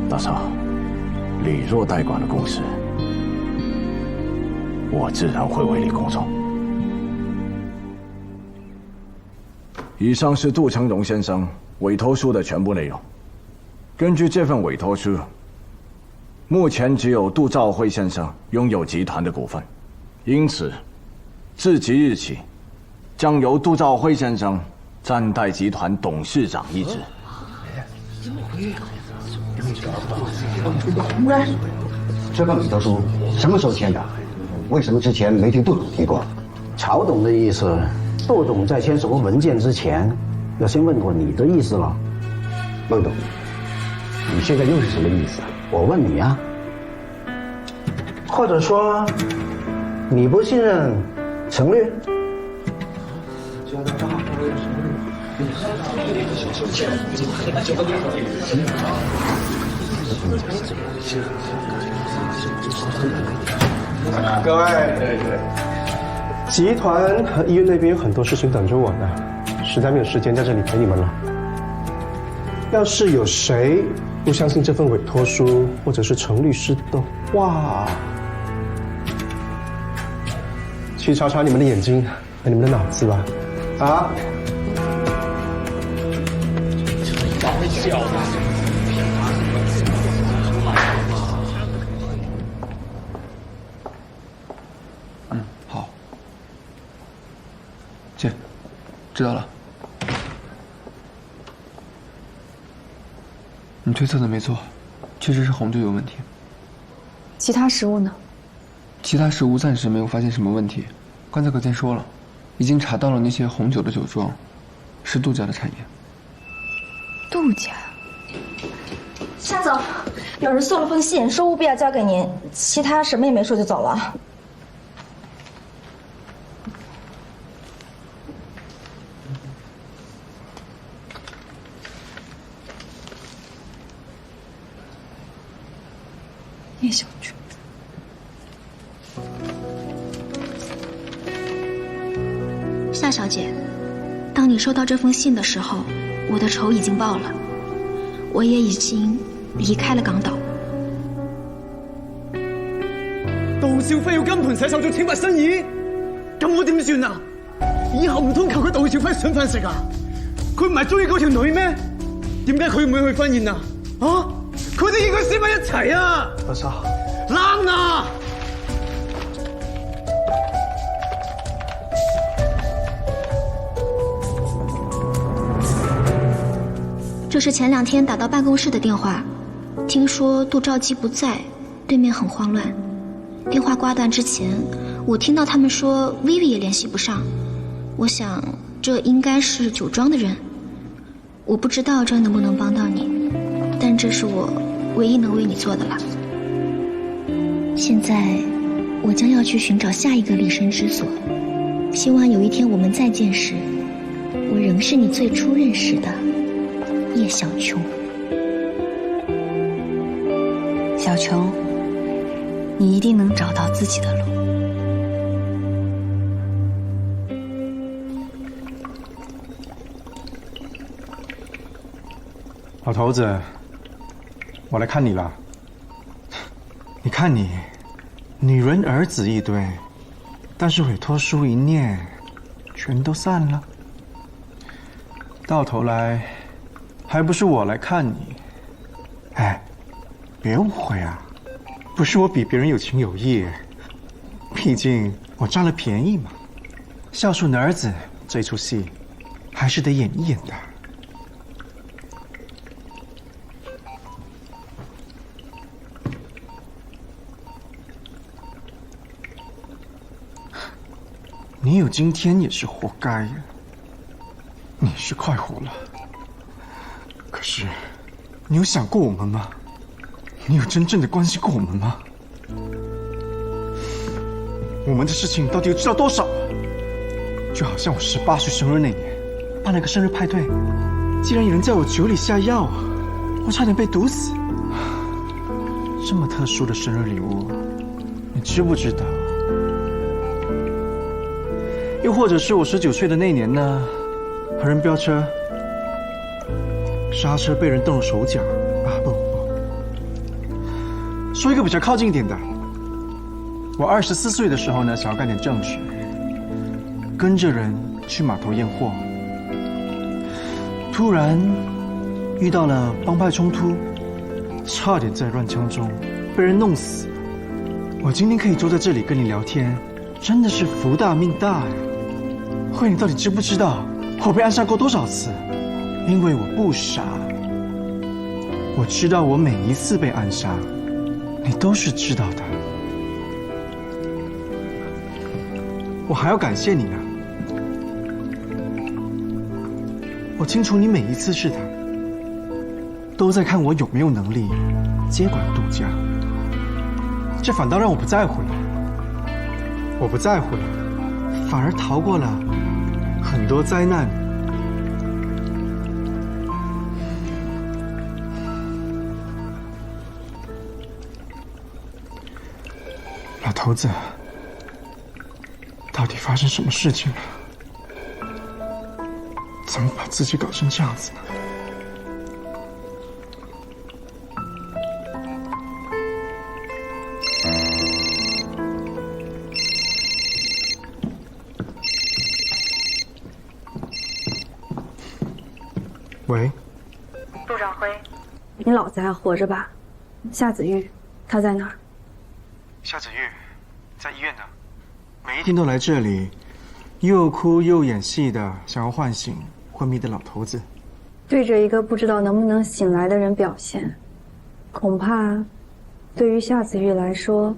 大少，李若代管的公司，我自然会为你拱手。以上是杜成荣先生委托书的全部内容。根据这份委托书，目前只有杜兆辉先生拥有集团的股份，因此，自即日起，将由杜兆辉先生暂代集团董事长一职。这份委托书什么时候签的？为什么之前没听杜总提过？曹董的意思，杜总在签什么文件之前，要先问过你的意思了。孟董，你现在又是什么意思啊？我问你啊，或者说，你不信任程律？各位，集团和医院那边有很多事情等着我呢，实在没有时间在这里陪你们了。要是有谁不相信这份委托书，或者是程律师的话，去查查你们的眼睛和你们的脑子吧。啊！好，姐，知道了。你推测的没错，确实是红酒有问题。其他食物呢？其他食物暂时没有发现什么问题。刚才可见说了，已经查到了那些红酒的酒庄，是杜家的产业。杜家。夏总，有人送了封信，说务必要交给您，其他什么也没说就走了。叶小春。夏小姐，当你收到这封信的时候，我的仇已经报了，我也已经離開了港島。杜少輝要金盆洗手做懲罰生意，咁我點算啊？以後唔通求佢杜少輝筍飯食啊？佢唔係中意嗰條女咩？點解佢唔會去婚宴啊？啊！佢哋應該先埋一齊啊！大嫂，冷啊！这是前2天打到办公室的电话，听说杜兆基不在，对面很慌乱。电话挂断之前，我听到他们说 Vivi 也联系不上，我想这应该是酒庄的人。我不知道这能不能帮到你，但这是我唯一能为你做的了。现在我将要去寻找下一个立身之所，希望有一天我们再见时，我仍是你最初认识的叶小琼。小琼，你一定能找到自己的路。老头子，我来看你了。你看你，女人儿子一堆，但是委托书一念，全都散了。到头来，还不是我来看你。哎，别误会啊，不是我比别人有情有义，毕竟我占了便宜嘛。孝顺的儿子这出戏，还是得演一演的。你有今天也是活该呀！你是快活了，可是你有想过我们吗？你有真正的关心过我们吗？我们的事情到底又知道多少？就好像我18岁生日那年，办了个生日派对，竟然有人在我酒里下药，我差点被毒死。这么特殊的生日礼物，你知不知道？又或者是我19岁的那年呢，和人飙车，刹车被人动了手脚啊，不，说一个比较靠近一点的。我24岁的时候呢，想要干点正事，跟着人去码头验货，突然遇到了帮派冲突，差点在乱枪中被人弄死。我今天可以坐在这里跟你聊天，真的是福大命大呀！慧，你到底知不知道我被暗杀过多少次？因为我不傻，我知道我每一次被暗杀，你都是知道的。我还要感谢你呢。我清楚你每一次试探，都在看我有没有能力接管杜家。这反倒让我不在乎了，我不在乎了，反而逃过了很多灾难。老头子，到底发生什么事情了？怎么把自己搞成这样子呢？喂，陆长辉，你老子还活着吧？夏子玉，她在哪儿？夏子玉在医院呢，每一天都来这里，又哭又演戏的，想要唤醒昏迷的老头子。对着一个不知道能不能醒来的人表现，恐怕对于夏子玉来说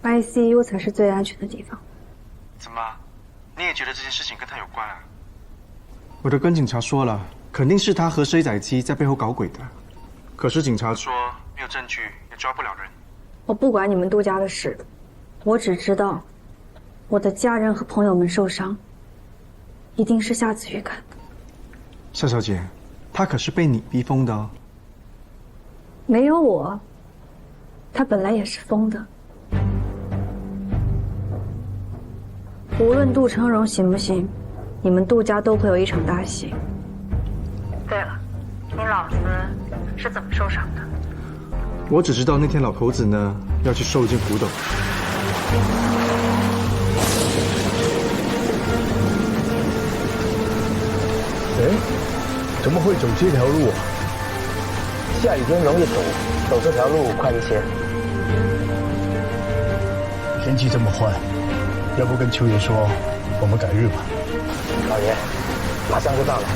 ，ICU 才是最安全的地方。怎么，你也觉得这件事情跟他有关啊？我都跟警察说了，肯定是他和水仔鸡在背后搞鬼的。可是警察说没有证据，也抓不了人。我不管你们杜家的事，我只知道，我的家人和朋友们受伤，一定是夏子玉干的。夏小姐，他可是被你逼疯的哦。没有我，他本来也是疯的。无论杜成荣行不行，你们杜家都会有一场大戏。对了，你老子是怎么受伤的？我只知道那天老头子呢要去收一件古董。哎，怎么会走这条路啊？下雨天容易堵，走这条路快一些。天气这么坏，要不跟秋爷说，我们改日吧。老爷，马上就到了。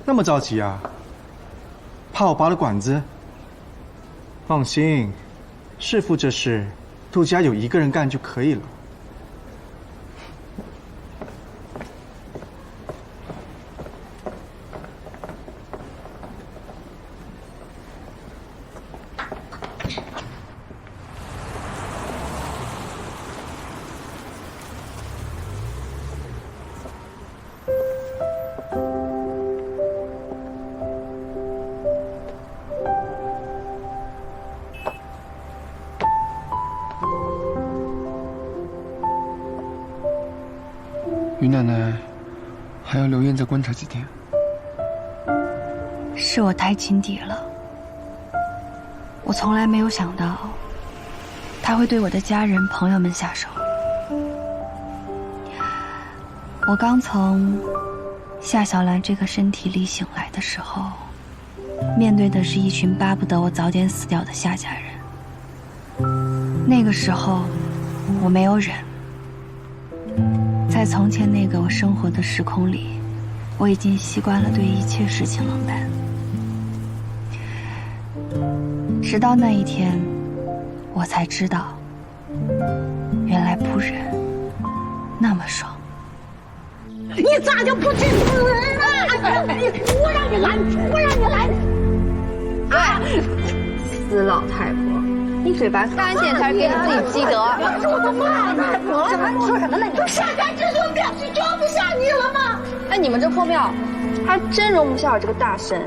那么着急啊？怕我拔了管子？放心，师傅这事，杜家有一个人干就可以了。于奶奶还要留院再观察几天。是我太轻敌了，我从来没有想到他会对我的家人朋友们下手。我刚从夏小兰这个身体里醒来的时候，面对的是一群巴不得我早点死掉的夏家人。那个时候我没有忍，在从前那个我生活的时空里，我已经习惯了对一切事情冷淡。直到那一天，我才知道，原来不忍那么爽。你咋就不去死呢？我让你来，我让你来！哎，死老太婆，你嘴巴干净才是给你自己积德。是我的妈呀！你说什么呢？你善哉之尊庙是装不下你了吗？哎，你们这破庙，还真容不下我这个大神。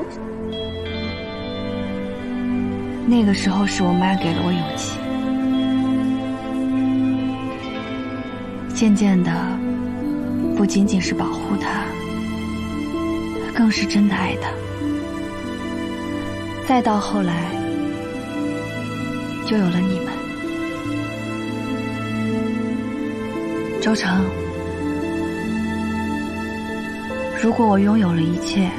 那个时候是我妈给了我勇气，渐渐的，不仅仅是保护她，更是真的爱她。再到后来，就有了你们。周成，如果我拥有了一切，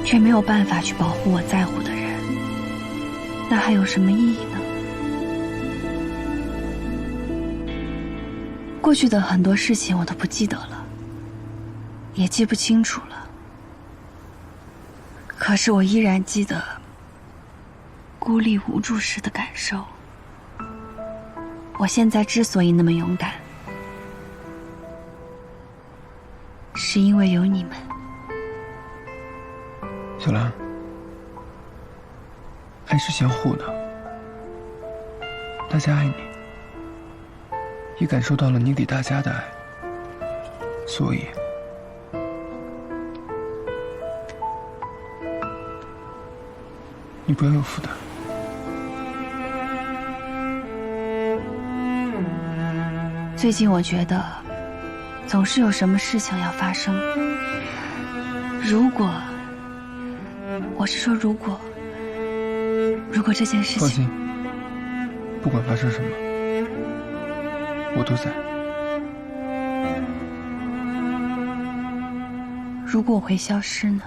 却没有办法去保护我在乎的人，那还有什么意义呢？过去的很多事情我都不记得了，也记不清楚了。可是我依然记得孤立无助时的感受。我现在之所以那么勇敢，是因为有你们。小兰，爱是相互的，大家爱你，也感受到了你给大家的爱，所以你不要有负担。最近我觉得总是有什么事情要发生，我是说如果这件事情……放心，不管发生什么，我都在。如果我会消失呢？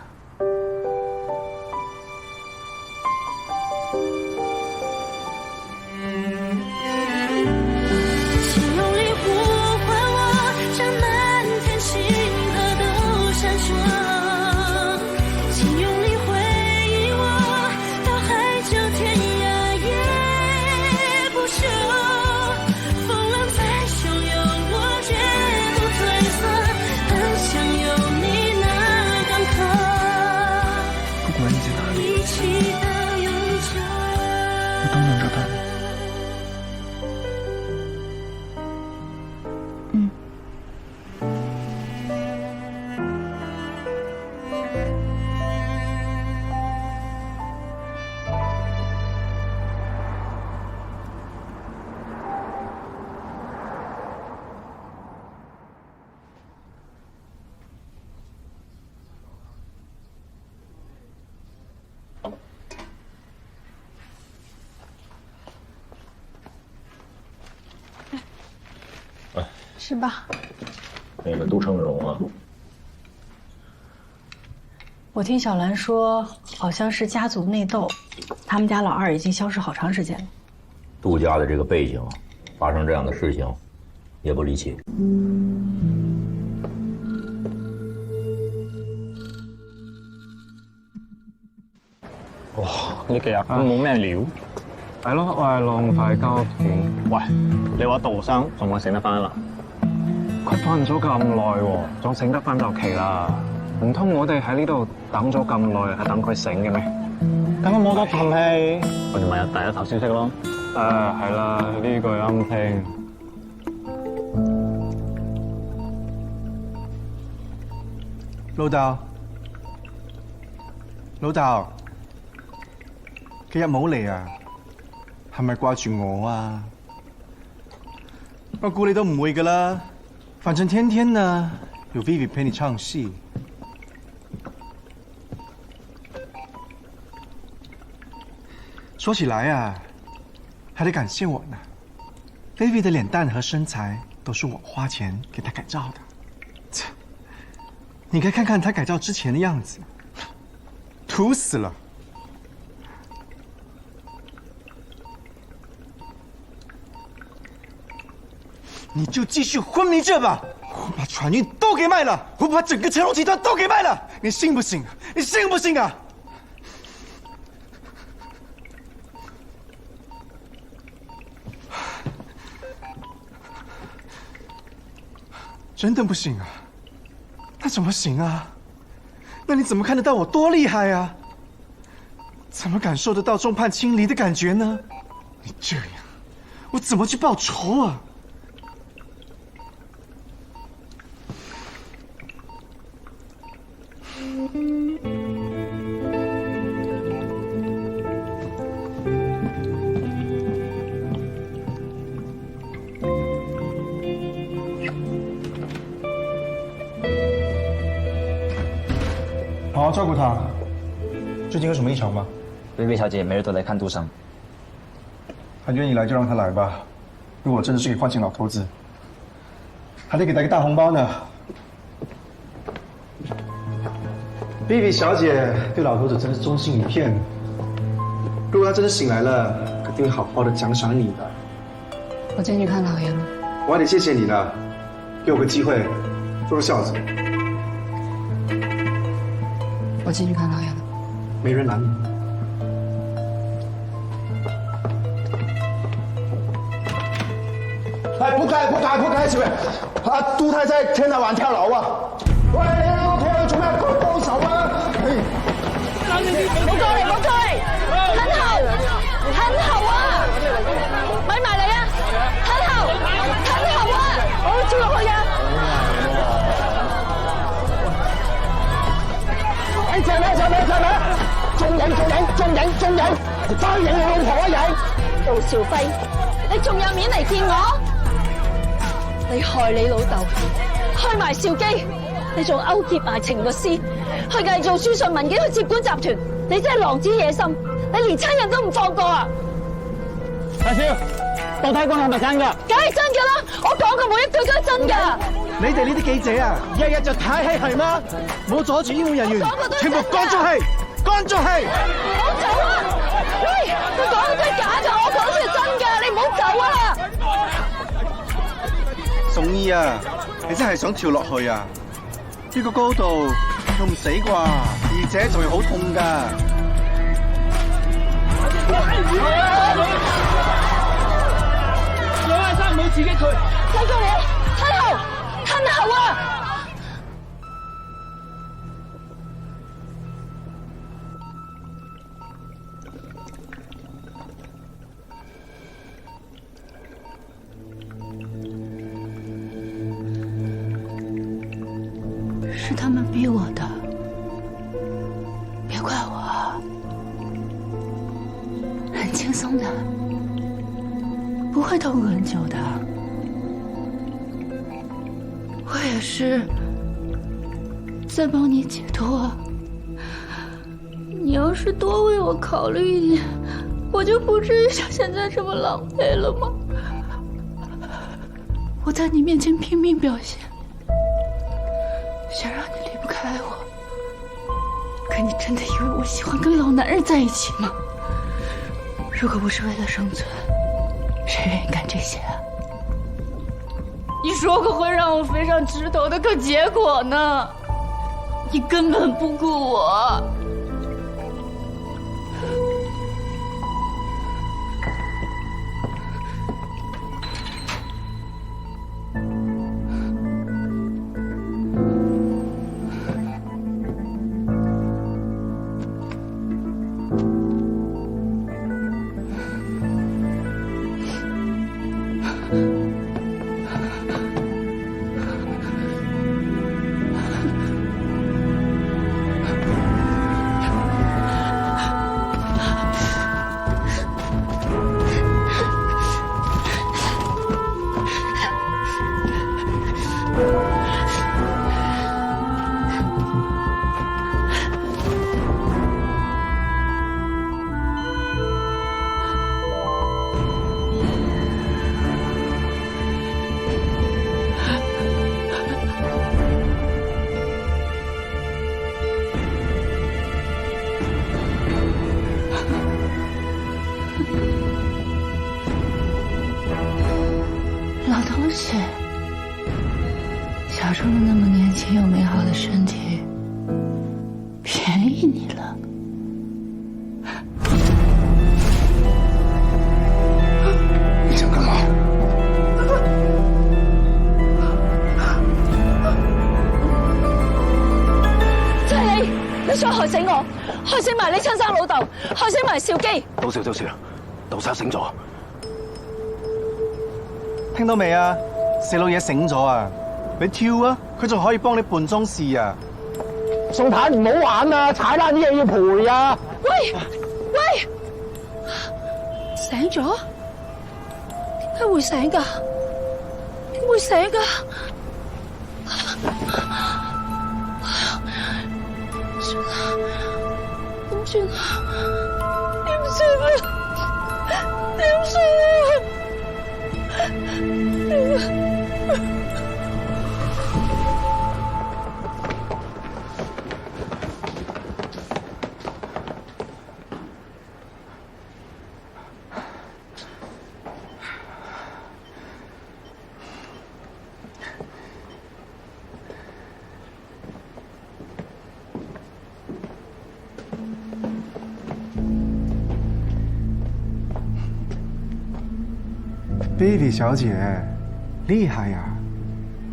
吃吧。那个杜成荣啊，我听小兰说，好像是家族内斗，他们家老二已经消失好长时间了。杜家的这个背景，发生这样的事情，也不离奇。哇！呢幾日都冇咩料。係咯，我係浪費交片。喂，你話杜生仲唔醒得翻啦？佢瞓咗咁耐喎，仲醒得翻就奇啦。唔通我哋喺呢度等咗咁耐，係等佢醒嘅咩？咁我冇得氹氣，我哋咪有第一手消息咯。係啦，呢句啱聽。老豆，老豆，幾日冇嚟啊？係咪掛住我啊？我估你都唔會噶啦，反正天天呢有 Vivi 陪你唱戲。說起來啊，還得感謝我呢。Vivi 的臉蛋和身材都是我花錢給她改造的。你可以看看她改造之前的樣子，土死了。你就继续昏迷着吧，我把船运都给卖了，我把整个成龙集团都给卖了，你信不信？你信不信啊？真的不行啊？那怎么行啊？那你怎么看得到我多厉害啊？怎么感受得到众叛亲离的感觉呢？你这样，我怎么去报仇啊？好照顾他。最近有什么异常吗？薇薇小姐每日都来看杜生。他愿意来就让他来吧。如果真的是可以唤醒老头子，还得给他一个大红包呢。薇薇小姐对老头子真是忠心一片。如果他真的醒来了，肯定会好好的奖赏你的。我进去看老爷了。我还得谢谢你呢，给我个机会，做个孝子。我进去看老爷了。没人拦你。哎，不該，小明，杜太太聽日還跳樓啊！喂，你屋企人做咩？幫手啊！唔好過嚟，吞喉啊！咪埋嚟啊！吞喉啊！我會跳落去㗎。哎，正咩？仲影，再影我老婆啊影！杜兆輝，你仲有面嚟見我？你害你老豆，害埋兆基，你仲勾結埋程律師，去偽造書信文件去接管集團，你真係狼子野心，你連親人都唔放過啊！大少，到底講係咪真㗎？梗係真㗎啦，我講嘅每一句都係真㗎。你哋呢啲記者啊，日就睇戲係嗎？冇阻住醫護人員，全部乾咗氣！我走啊！喂，佢講嘅真係假㗎，我講嘅係真㗎，你唔好走啊！宋姨啊，你真係想跳落去啊？呢個高度都唔死啩，而且仲係好痛㗎。兩眼生唔好刺激佢，睇過你啊！吞喉啊！是他们逼我的，别怪我。很轻松的，不会痛苦很久的。我也是在帮你解脱。你要是多为我考虑一点，我就不至于像现在这么狼狈了吗？我在你面前拼命表现。想让你离不开我，可你真的以为我喜欢跟老男人在一起吗？如果不是为了生存，谁愿意干这些啊？你说过会让我飞上枝头的，可结果呢？你根本不顾我。老东西，小时候那么年轻又美好的身体，便宜你了。你想干嘛？就係你想害死我，害死埋你親生老豆，害死埋兆基。周少，杜生醒咗。聽到未啊？四老爺醒咗啊！你跳啊，佢仲可以幫你辦樁事啊！宋太唔好玩啊，踩爛啲嘢要賠啊！喂，醒咗？點解會醒㗎？點會醒㗎？俊啊，林俊啊，林俊啊，林俊啊！Baby 小姐，厉害呀！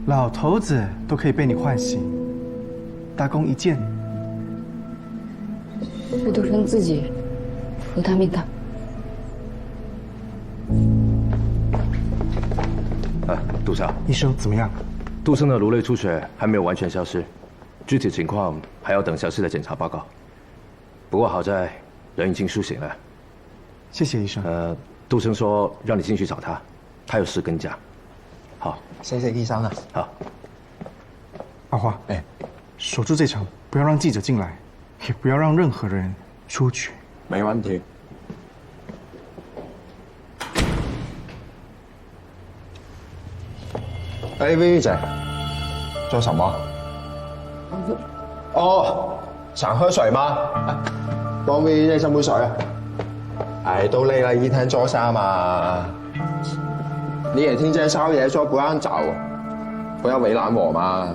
老头子都可以被你唤醒，大功一件。是杜生自己由他命的。杜少，医生怎么样？杜生的颅内出血还没有完全消失，具体情况还要等详细的检查报告。不过好在人已经苏醒了。谢谢医生。杜生说让你进去找他，他有事跟你讲。好，谢谢医生啊。好。阿花，守住这场，不要让记者进来，也不要让任何人出去。没问题。哎，Vivi 姐，做什么？哦，想喝水吗？帮 Vivi 热上杯水啊！哎，都累了，一天做啥嘛？你也听见少爷说不让走，不要为难我嘛。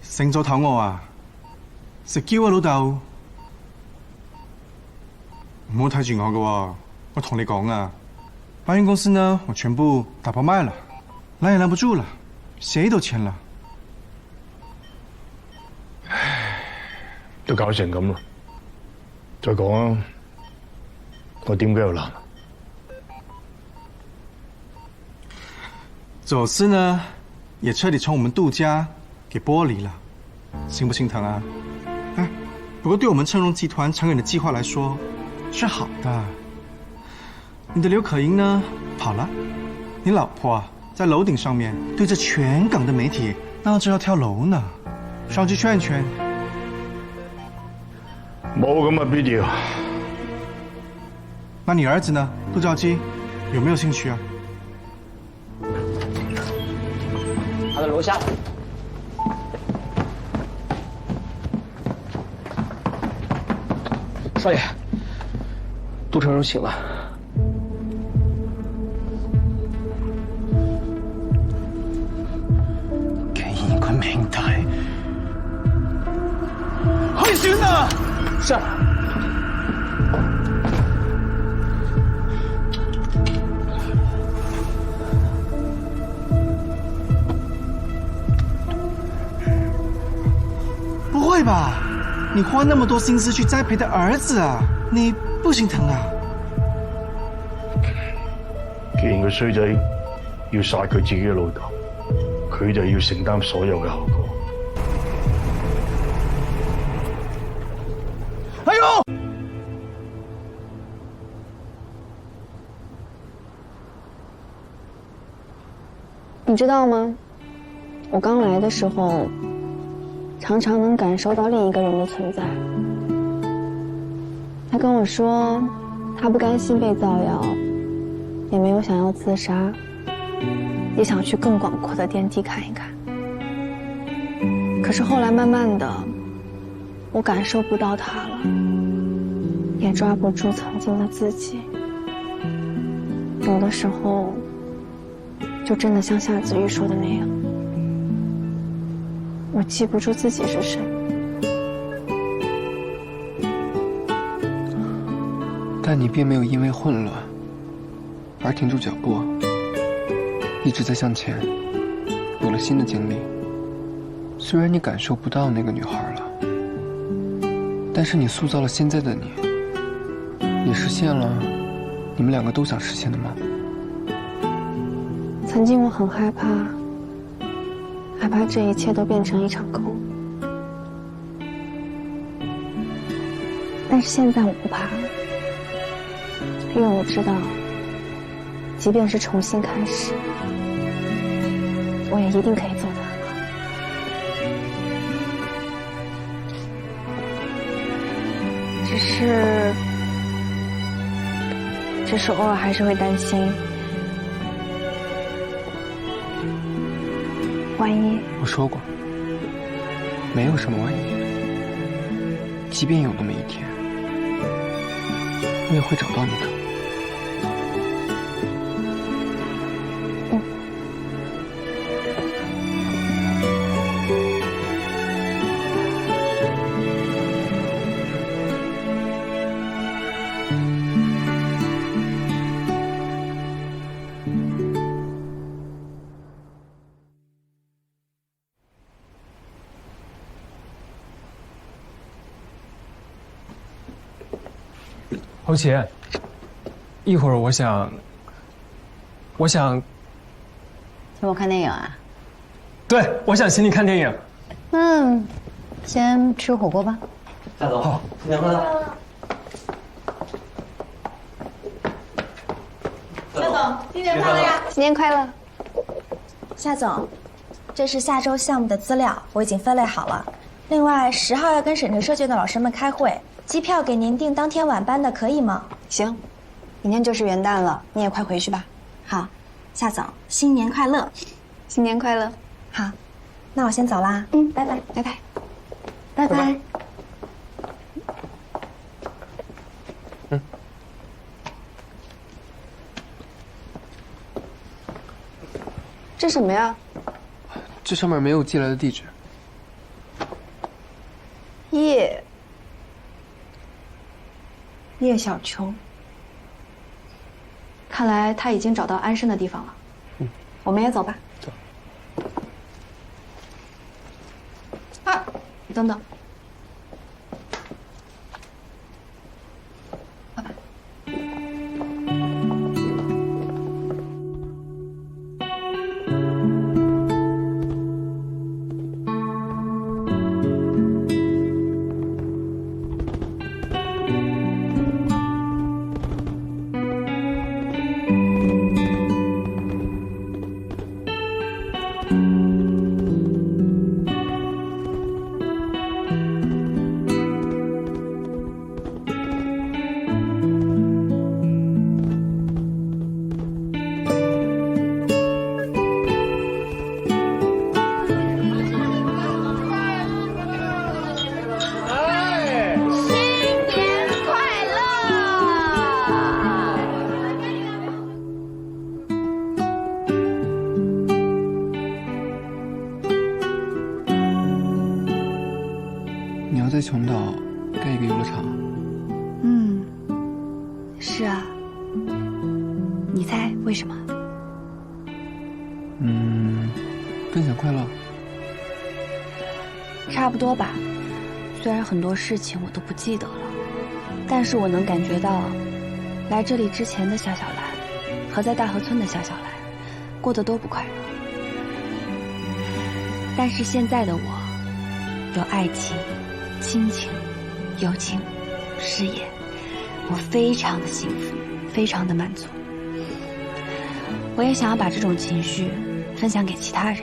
醒咗肚餓啊！食蕉啊，老豆！唔好睇住我噶，我同你講啊，保險公司呢，我全部打包賣了，攔也攔不住了，誰都簽了。唉，都搞成咁啦，再講啊，我點解要攔？走私呢，也徹底從我們杜家給剝離了。心不心疼啊？哎，不過對我們趁榮集團長遠的計劃來說，是好的。你的劉可盈呢跑了，你老婆啊在樓頂上面對着全港的媒體鬧着要跳樓呢，上去勸勸。冇咁嘅必要。那你兒子呢？杜兆基有沒有興趣啊？他在樓下。少爺，杜成榮醒了。既然佢命大，開選啦！是。不會吧？你花那麼多心思去栽培的兒子啊，你不心疼啊？既然個衰仔要殺佢自己嘅老豆，佢就要承擔所有嘅後果。哎呦！你知道吗？我刚来的时候，常常能感受到另一个人的存在。他跟我说，他不甘心被造谣，也没有想要自杀，也想去更广阔的天地看一看。可是后来慢慢的，我感受不到他了，也抓不住曾经的自己。有的时候，就真的像夏子玉说的那样，我记不住自己是谁。但你并没有因为混乱而停住脚步，一直在向前，有了新的经历。虽然你感受不到那个女孩了，但是你塑造了现在的你，也实现了你们两个都想实现的梦。曾经我很害怕，害怕这一切都变成一场空。但是现在我不怕了，因为我知道，即便是重新开始，我也一定可以做得很好。只是偶尔还是会担心，万一……我说过，没有什么万一。即便有那么一天，我也会找到你的。侯奇，一会儿我想请我看电影啊？对，我想请你看电影。先吃火锅吧。夏总，好，新年快乐！夏总，新年快乐呀！新年快乐！夏总，这是下周项目的资料，我已经分类好了。另外，10号要跟省城设计的老师们开会，机票给您订当天晚班的，可以吗？行，明天就是元旦了，你也快回去吧。好，夏总，新年快乐！新年快乐！好，那我先走啦。拜拜，拜拜，拜拜。这什么呀？这上面没有寄来的地址。叶小琼，看来他已经找到安身的地方了。我们也走吧。走。啊，你等等。你要在琼岛盖一个游乐场？是啊。你猜为什么？分享快乐。差不多吧。虽然很多事情我都不记得了，但是我能感觉到，来这里之前的夏小兰和在大河村的夏小兰过得都不快乐。但是现在的我，有爱情、亲情、友情、事业，我非常的幸福，非常的满足。我也想要把这种情绪分享给其他人，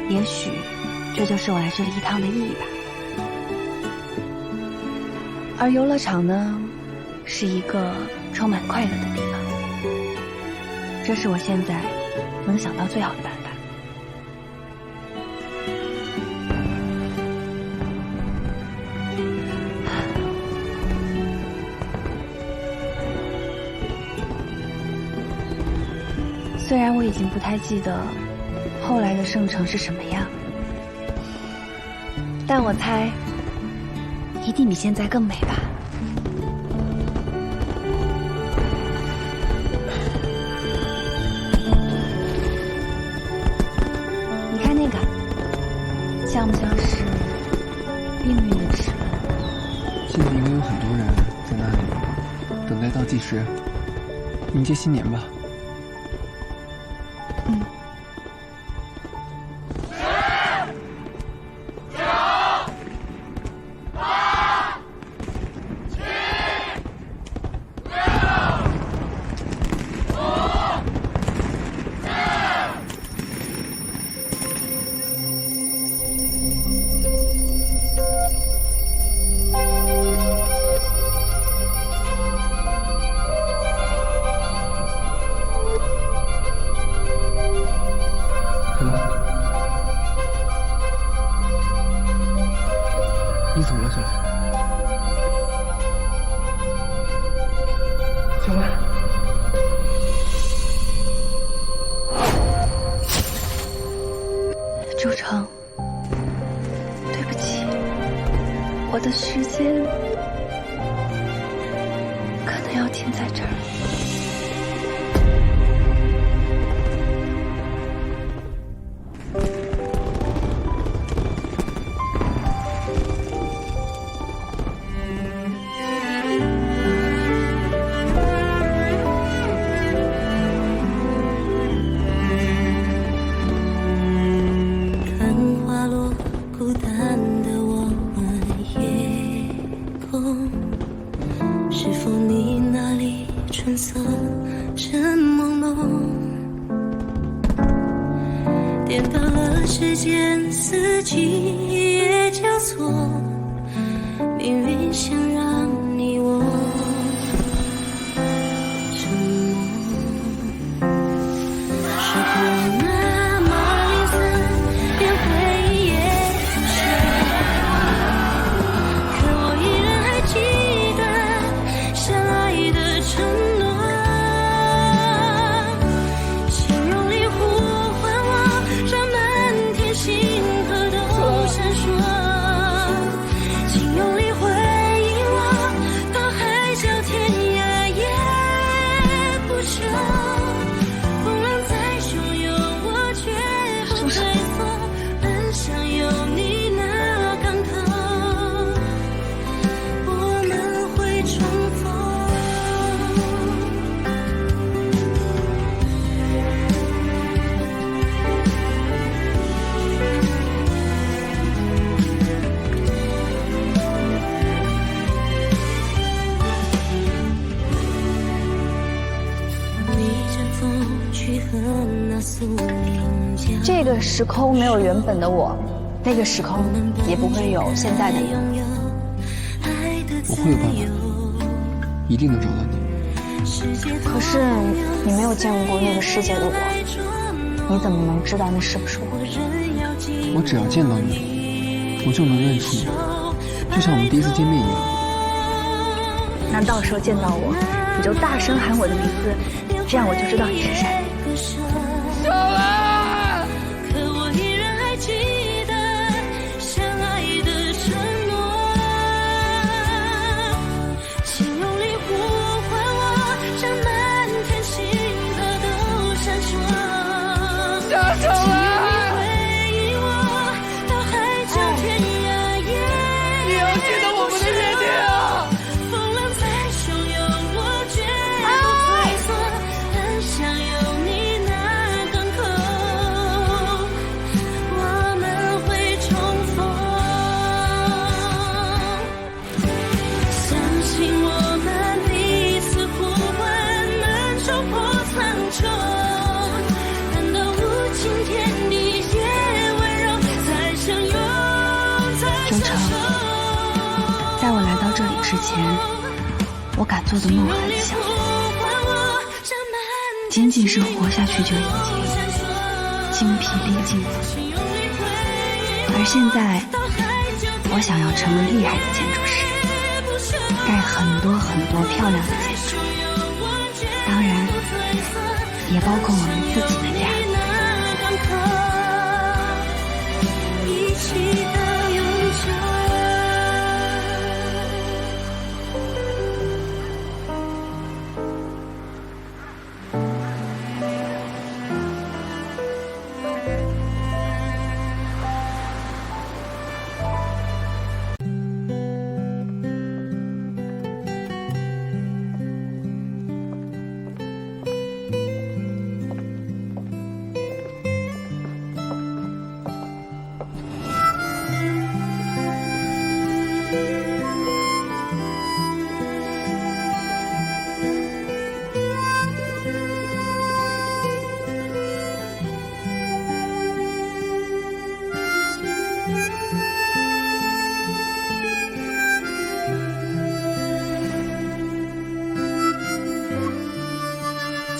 也许这就是我来这里一趟的意义吧。而游乐场呢，是一个充满快乐的地方，这是我现在能想到最好的办法。虽然我已经不太记得后来的圣城是什么样，但我猜一定比现在更美吧。你看那个，像不像是命运的齿轮？现在应该有很多人在那里等待倒计时，迎接新年吧。不要停在这儿。看花落，孤单的我们夜空，是否你那里春色正朦胧？颠倒了时间，四季也交错，命运想让你我沉默。时光那么零散，连回忆也深，可我依然还记得相爱的承诺。心用力呼唤我，让满天星河都闪烁。请用力回应我，到海角天涯也不休。风浪再汹涌，我绝不退缩，奔向有你那港口，我们会重逢。逆着风去和那宿命交这个时空没有原本的我，那个时空也不会有现在的你。我会有办法，一定能找到你。可是你没有见过那个世界的我，你怎么能知道那是不是我？我只要见到你，我就能认出你，就像我们第一次见面一样。那到时候见到我，你就大声喊我的名字，这样我就知道你是谁。小兰，可我依然还记得相爱的承诺。请用力呼唤我，让满天星河都闪烁。小兰，回应我，到海角天涯也你要记得我们的约定啊！风浪再汹涌，我绝不退缩，奔向有你那港口，我们会重逢。相信我们彼此呼唤，能冲破苍穹，难道无情天地也温柔，再相拥，再周相成，在我来到这里之前，我敢做的梦很小，仅仅是活下去就已经精疲力尽了。而现在，我想要成为厉害的建筑师，盖很多很多漂亮的建筑，当然，也包括我们自己的家。一起到永久。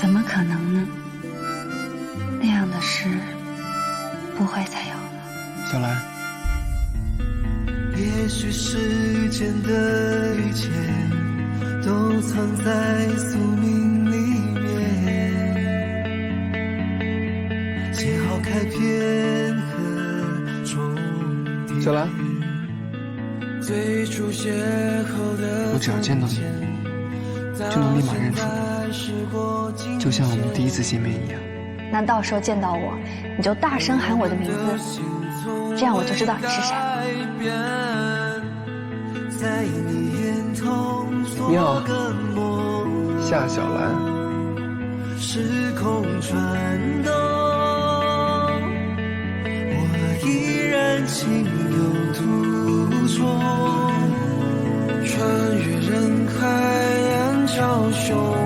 怎么可能呢？那样的事不会再有了。小兰，也许世间的一切都藏在宿命里面，写好开篇和终点。小兰，最初邂逅的我只要见到你，就能立马认出你，就像我们第一次见面一样。那到时候见到我，你就大声喊我的名字，这样我就知道你是谁。你好，夏小兰。时空转动，我依然情有独钟，穿越人海两条胸。